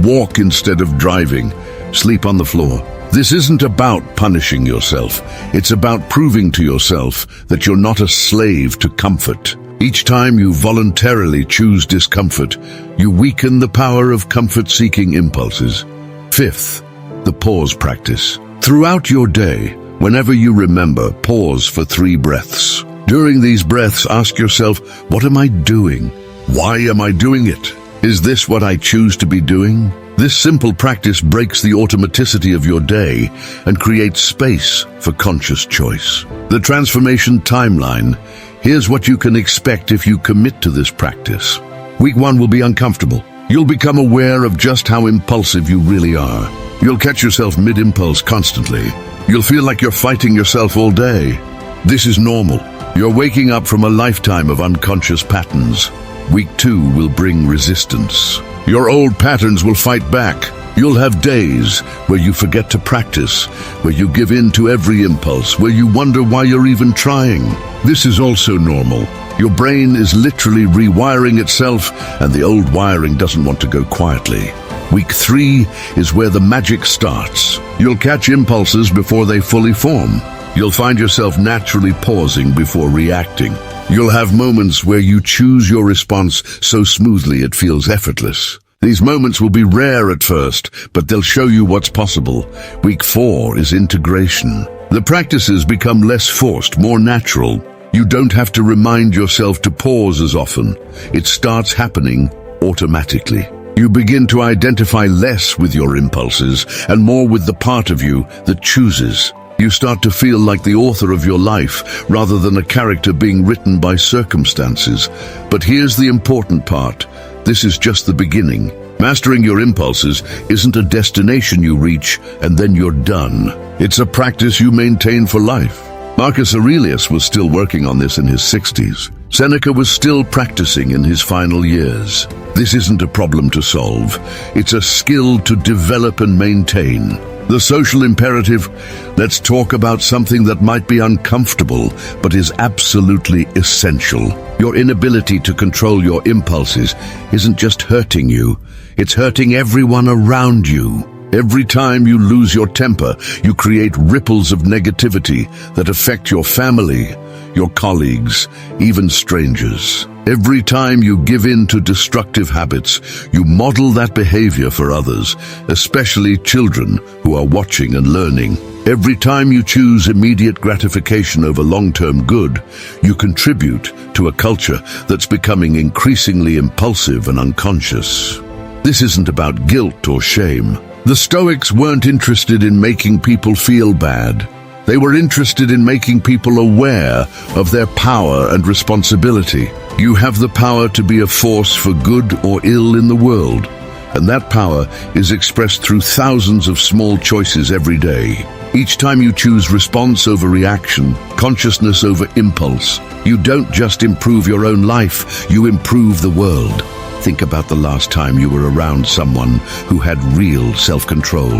walk instead of driving, sleep on the floor. This isn't about punishing yourself. It's about proving to yourself that you're not a slave to comfort. Each time you voluntarily choose discomfort, you weaken the power of comfort-seeking impulses. Fifth, the pause practice. Throughout your day, whenever you remember, pause for 3 breaths. During these breaths, ask yourself, what am I doing? Why am I doing it? Is this what I choose to be doing? This simple practice breaks the automaticity of your day and creates space for conscious choice. The transformation timeline. Here's what you can expect if you commit to this practice. Week 1 will be uncomfortable. You'll become aware of just how impulsive you really are. You'll catch yourself mid-impulse constantly. You'll feel like you're fighting yourself all day. This is normal. You're waking up from a lifetime of unconscious patterns. Week 2 will bring resistance. Your old patterns will fight back. You'll have days where you forget to practice, where you give in to every impulse, where you wonder why you're even trying. This is also normal. Your brain is literally rewiring itself, and the old wiring doesn't want to go quietly. Week 3 is where the magic starts. You'll catch impulses before they fully form. You'll find yourself naturally pausing before reacting. You'll have moments where you choose your response so smoothly it feels effortless. These moments will be rare at first, but they'll show you what's possible. Week 4 is integration. The practices become less forced, more natural. You don't have to remind yourself to pause as often. It starts happening automatically. You begin to identify less with your impulses and more with the part of you that chooses. You start to feel like the author of your life rather than a character being written by circumstances. But here's the important part. This is just the beginning. Mastering your impulses isn't a destination you reach and then you're done. It's a practice you maintain for life. Marcus Aurelius was still working on this in his 60s. Seneca was still practicing in his final years. This isn't a problem to solve. It's a skill to develop and maintain. The social imperative, let's talk about something that might be uncomfortable, but is absolutely essential. Your inability to control your impulses isn't just hurting you, it's hurting everyone around you. Every time you lose your temper, you create ripples of negativity that affect your family, your colleagues, even strangers. Every time you give in to destructive habits, you model that behavior for others, especially children who are watching and learning. Every time you choose immediate gratification over long-term good, you contribute to a culture that's becoming increasingly impulsive and unconscious. This isn't about guilt or shame. The Stoics weren't interested in making people feel bad. They were interested in making people aware of their power and responsibility. You have the power to be a force for good or ill in the world, and that power is expressed through thousands of small choices every day. Each time you choose response over reaction, consciousness over impulse, you don't just improve your own life, you improve the world. Think about the last time you were around someone who had real self-control.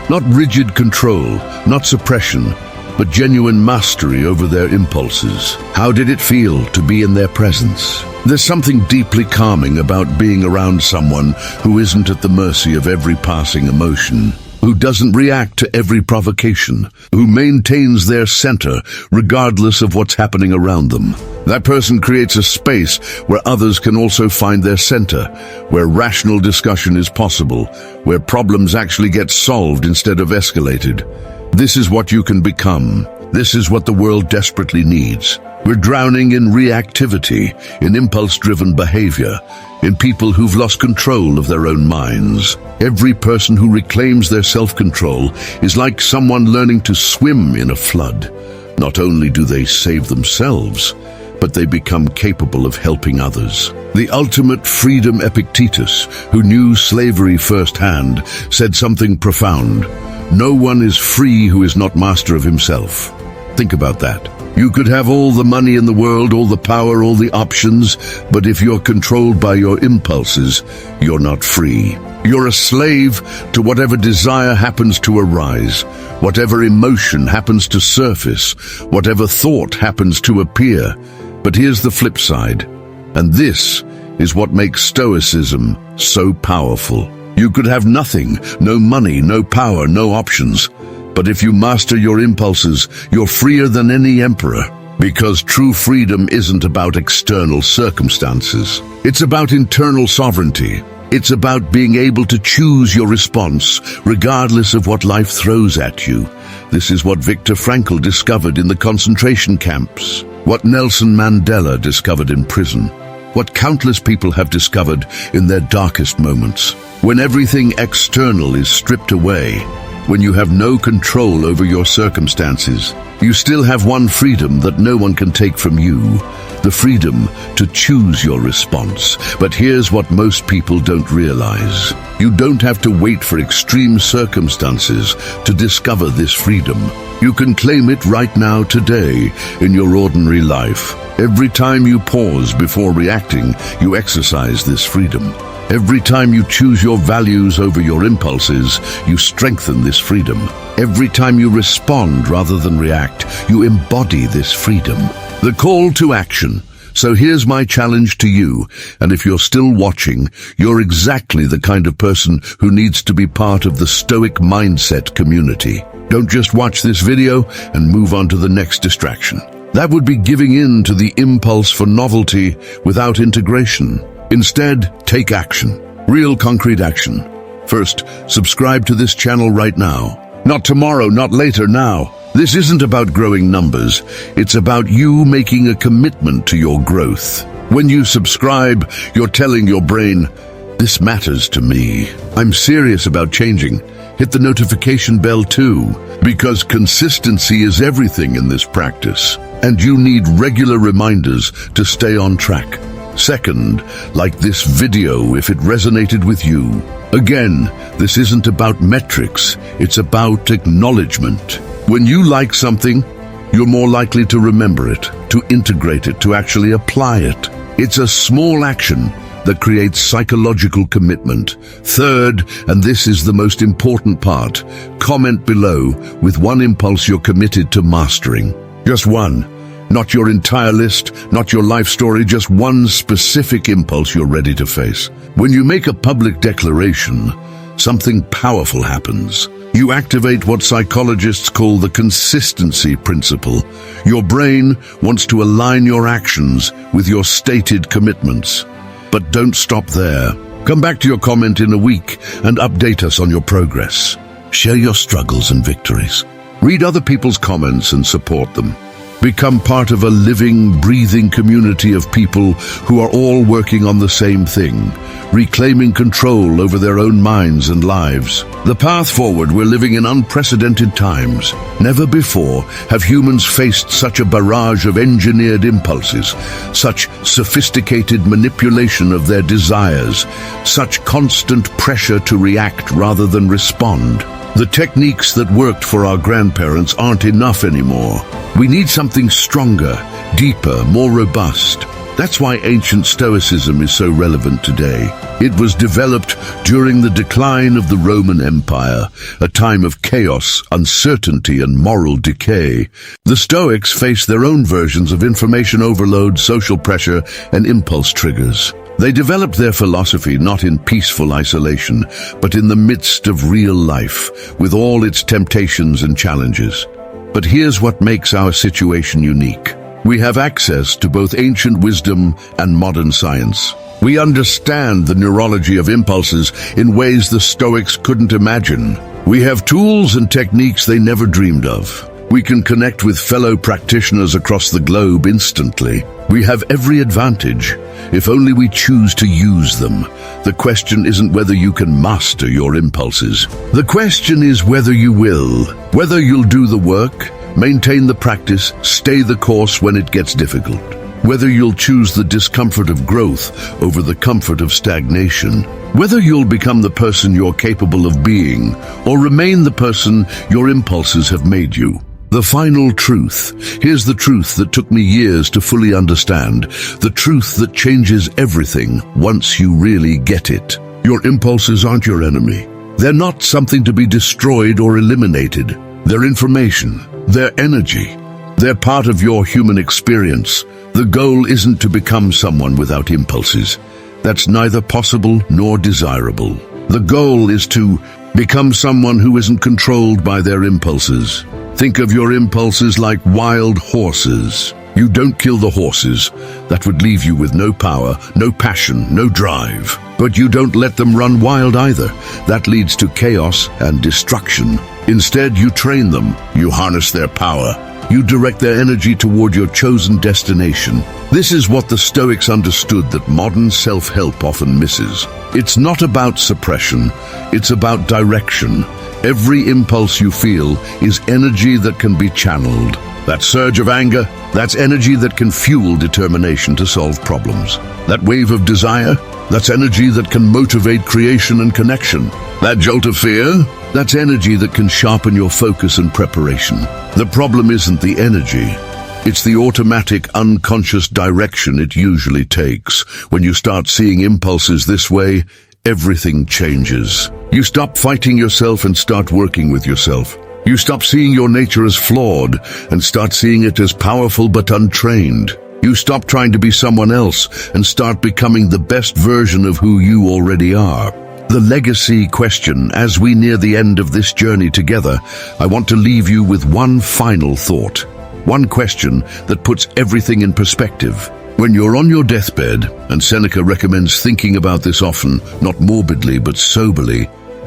Not rigid control, not suppression, but genuine mastery over their impulses. How did it feel to be in their presence? There's something deeply calming about being around someone who isn't at the mercy of every passing emotion, who doesn't react to every provocation, who maintains their center regardless of what's happening around them. That person creates a space where others can also find their center, where rational discussion is possible, where problems actually get solved instead of escalated. This is what you can become. This is what the world desperately needs. We're drowning in reactivity, in impulse-driven behavior, in people who've lost control of their own minds. Every person who reclaims their self-control is like someone learning to swim in a flood. Not only do they save themselves, but they become capable of helping others. The ultimate freedom Epictetus, who knew slavery firsthand, said something profound. No one is free who is not master of himself. Think about that. You could have all the money in the world, all the power, all the options, but if you're controlled by your impulses, you're not free. You're a slave to whatever desire happens to arise, whatever emotion happens to surface, whatever thought happens to appear. But here's the flip side, and this is what makes Stoicism so powerful. You could have nothing, no money, no power, no options. But if you master your impulses, you're freer than any emperor. Because true freedom isn't about external circumstances. It's about internal sovereignty. It's about being able to choose your response, regardless of what life throws at you. This is what Viktor Frankl discovered in the concentration camps. What Nelson Mandela discovered in prison. What countless people have discovered in their darkest moments. When everything external is stripped away, when you have no control over your circumstances. You still have one freedom that no one can take from you, the freedom to choose your response. But here's what most people don't realize. You don't have to wait for extreme circumstances to discover this freedom. You can claim it right now, today, in your ordinary life. Every time you pause before reacting, you exercise this freedom. Every time you choose your values over your impulses, you strengthen this freedom. Every time you respond rather than react, you embody this freedom. The call to action. So here's my challenge to you, and if you're still watching, you're exactly the kind of person who needs to be part of the Stoic mindset community. Don't just watch this video and move on to the next distraction. That would be giving in to the impulse for novelty without integration. Instead, take action. Real concrete action. First, subscribe to this channel right now. Not tomorrow, not later, now. This isn't about growing numbers. It's about you making a commitment to your growth. When you subscribe, you're telling your brain, this matters to me. I'm serious about changing. Hit the notification bell too, because consistency is everything in this practice, and you need regular reminders to stay on track. Second, like this video if it resonated with you. Again, this isn't about metrics, it's about acknowledgement. When you like something, you're more likely to remember it, to integrate it, to actually apply it. It's a small action that creates psychological commitment. Third, and this is the most important part, comment below with one impulse you're committed to mastering. Just one. Not your entire list, not your life story, just one specific impulse you're ready to face. When you make a public declaration, something powerful happens. You activate what psychologists call the consistency principle. Your brain wants to align your actions with your stated commitments. But don't stop there. Come back to your comment in a week and update us on your progress. Share your struggles and victories. Read other people's comments and support them. Become part of a living, breathing community of people who are all working on the same thing, reclaiming control over their own minds and lives. The path forward, we're living in unprecedented times. Never before have humans faced such a barrage of engineered impulses, such sophisticated manipulation of their desires, such constant pressure to react rather than respond. The techniques that worked for our grandparents aren't enough anymore. We need something stronger, deeper, more robust. That's why ancient Stoicism is so relevant today. It was developed during the decline of the Roman Empire, a time of chaos, uncertainty, and moral decay. The Stoics faced their own versions of information overload, social pressure, and impulse triggers. They developed their philosophy not in peaceful isolation, but in the midst of real life, with all its temptations and challenges. But here's what makes our situation unique. We have access to both ancient wisdom and modern science. We understand the neurology of impulses in ways the Stoics couldn't imagine. We have tools and techniques they never dreamed of. We can connect with fellow practitioners across the globe instantly. We have every advantage, if only we choose to use them. The question isn't whether you can master your impulses. The question is whether you will, whether you'll do the work, maintain the practice, stay the course when it gets difficult. Whether you'll choose the discomfort of growth over the comfort of stagnation. Whether you'll become the person you're capable of being, or remain the person your impulses have made you. The final truth. Here's the truth that took me years to fully understand. The truth that changes everything once you really get it. Your impulses aren't your enemy. They're not something to be destroyed or eliminated. They're information. They're energy. They're part of your human experience. The goal isn't to become someone without impulses. That's neither possible nor desirable. The goal is to become someone who isn't controlled by their impulses. Think of your impulses like wild horses. You don't kill the horses. That would leave you with no power, no passion, no drive. But you don't let them run wild either. That leads to chaos and destruction. Instead, you train them. You harness their power. You direct their energy toward your chosen destination. This is what the Stoics understood that modern self-help often misses. It's not about suppression. It's about direction. Every impulse you feel is energy that can be channeled. That surge of anger, that's energy that can fuel determination to solve problems. That wave of desire, that's energy that can motivate creation and connection. That jolt of fear, that's energy that can sharpen your focus and preparation. The problem isn't the energy. It's the automatic, unconscious direction it usually takes. When you start seeing impulses this way, everything changes. You stop fighting yourself and start working with yourself. You stop seeing your nature as flawed and start seeing it as powerful but untrained. You stop trying to be someone else and start becoming the best version of who you already are. The legacy question, as we near the end of this journey together, I want to leave you with one final thought. One question that puts everything in perspective. When you're on your deathbed, and Seneca recommends thinking about this often, not morbidly but soberly,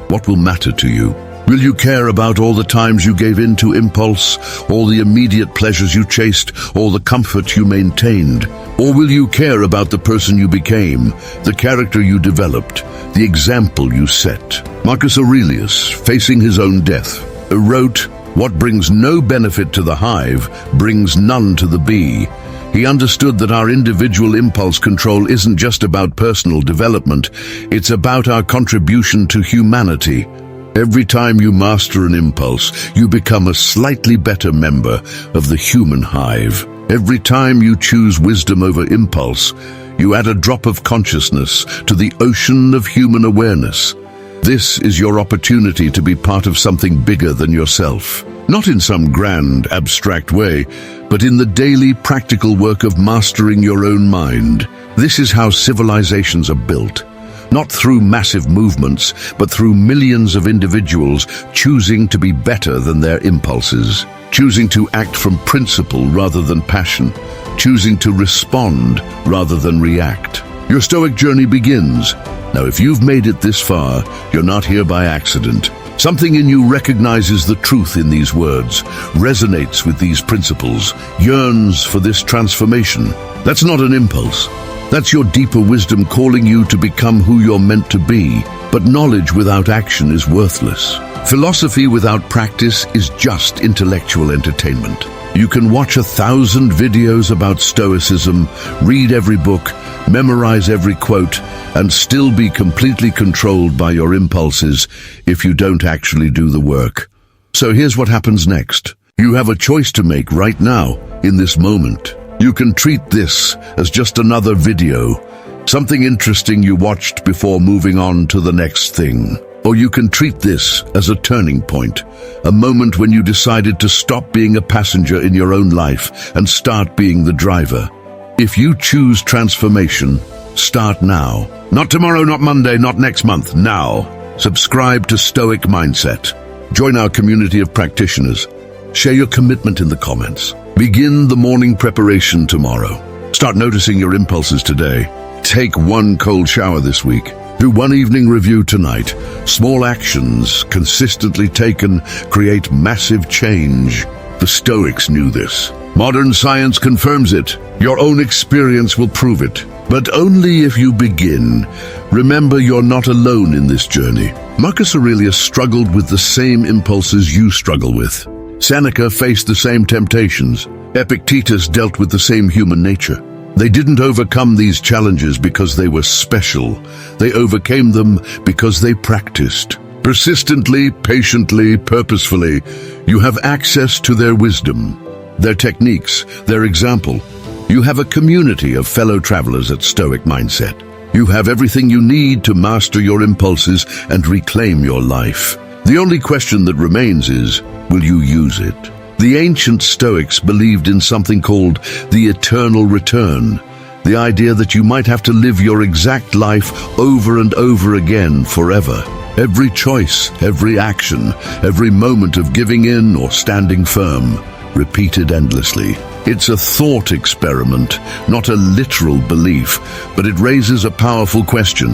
what will matter to you? Will you care about all the times you gave in to impulse, all the immediate pleasures you chased, all the comfort you maintained? Or will you care about the person you became, the character you developed, the example you set? Marcus Aurelius, facing his own death, wrote, "What brings no benefit to the hive brings none to the bee." He understood that our individual impulse control isn't just about personal development, it's about our contribution to humanity. Every time you master an impulse, you become a slightly better member of the human hive. Every time you choose wisdom over impulse, you add a drop of consciousness to the ocean of human awareness. This is your opportunity to be part of something bigger than yourself. Not in some grand, abstract way, but in the daily, practical work of mastering your own mind. This is how civilizations are built. Not through massive movements, but through millions of individuals choosing to be better than their impulses, choosing to act from principle rather than passion, choosing to respond rather than react. Your Stoic journey begins. Now, if you've made it this far, you're not here by accident. Something in you recognizes the truth in these words, resonates with these principles, yearns for this transformation. That's not an impulse. That's your deeper wisdom calling you to become who you're meant to be. But knowledge without action is worthless. Philosophy without practice is just intellectual entertainment. You can watch 1,000 videos about Stoicism, read every book, memorize every quote, and still be completely controlled by your impulses if you don't actually do the work. So here's what happens next. You have a choice to make right now, in this moment. You can treat this as just another video, something interesting you watched before moving on to the next thing. Or you can treat this as a turning point, a moment when you decided to stop being a passenger in your own life and start being the driver. If you choose transformation, start now. Not tomorrow, not Monday, not next month, now. Subscribe to Stoic Mindset. Join our community of practitioners. Share your commitment in the comments. Begin the morning preparation tomorrow. Start noticing your impulses today. Take one cold shower this week. Do one evening review tonight. Small actions, consistently taken, create massive change. The Stoics knew this. Modern science confirms it. Your own experience will prove it. But only if you begin. Remember, you're not alone in this journey. Marcus Aurelius struggled with the same impulses you struggle with. Seneca faced the same temptations. Epictetus dealt with the same human nature. They didn't overcome these challenges because they were special. They overcame them because they practiced. Persistently, patiently, purposefully, you have access to their wisdom, their techniques, their example. You have a community of fellow travelers at Stoic Mindset. You have everything you need to master your impulses and reclaim your life. The only question that remains is, will you use it? The ancient Stoics believed in something called the eternal return, the idea that you might have to live your exact life over and over again forever. Every choice, every action, every moment of giving in or standing firm, repeated endlessly. It's a thought experiment, not a literal belief, but it raises a powerful question.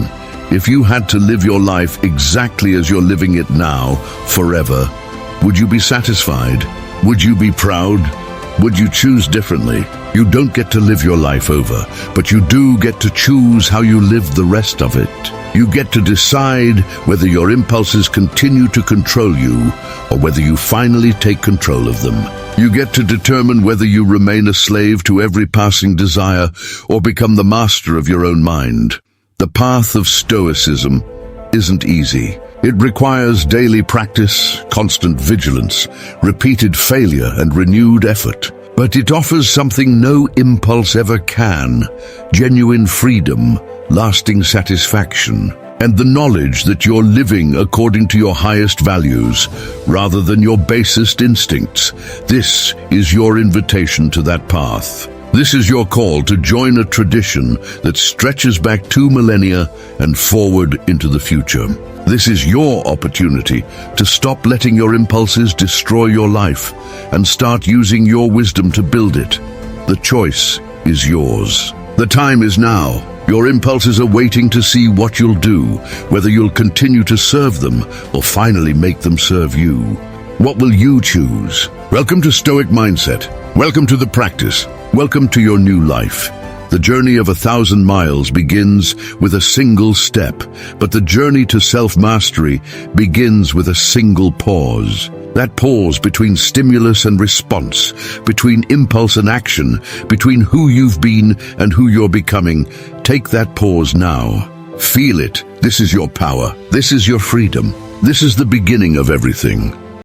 If you had to live your life exactly as you're living it now, forever, would you be satisfied? Would you be proud? Would you choose differently? You don't get to live your life over, but you do get to choose how you live the rest of it. You get to decide whether your impulses continue to control you or whether you finally take control of them. You get to determine whether you remain a slave to every passing desire or become the master of your own mind. The path of Stoicism isn't easy. It requires daily practice, constant vigilance, repeated failure, and renewed effort. But it offers something no impulse ever can: genuine freedom, lasting satisfaction, and the knowledge that you're living according to your highest values, rather than your basest instincts. This is your invitation to that path. This is your call to join a tradition that stretches back 2 millennia and forward into the future. This is your opportunity to stop letting your impulses destroy your life and start using your wisdom to build it. The choice is yours. The time is now. Your impulses are waiting to see what you'll do, whether you'll continue to serve them or finally make them serve you. What will you choose? Welcome to Stoic Mindset. Welcome to the practice. Welcome to your new life. The journey of 1,000 miles begins with a single step, but the journey to self-mastery begins with a single pause. That pause between stimulus and response, between impulse and action, between who you've been and who you're becoming. Take that pause now. Feel it. This is your power. This is your freedom. This is the beginning of everything.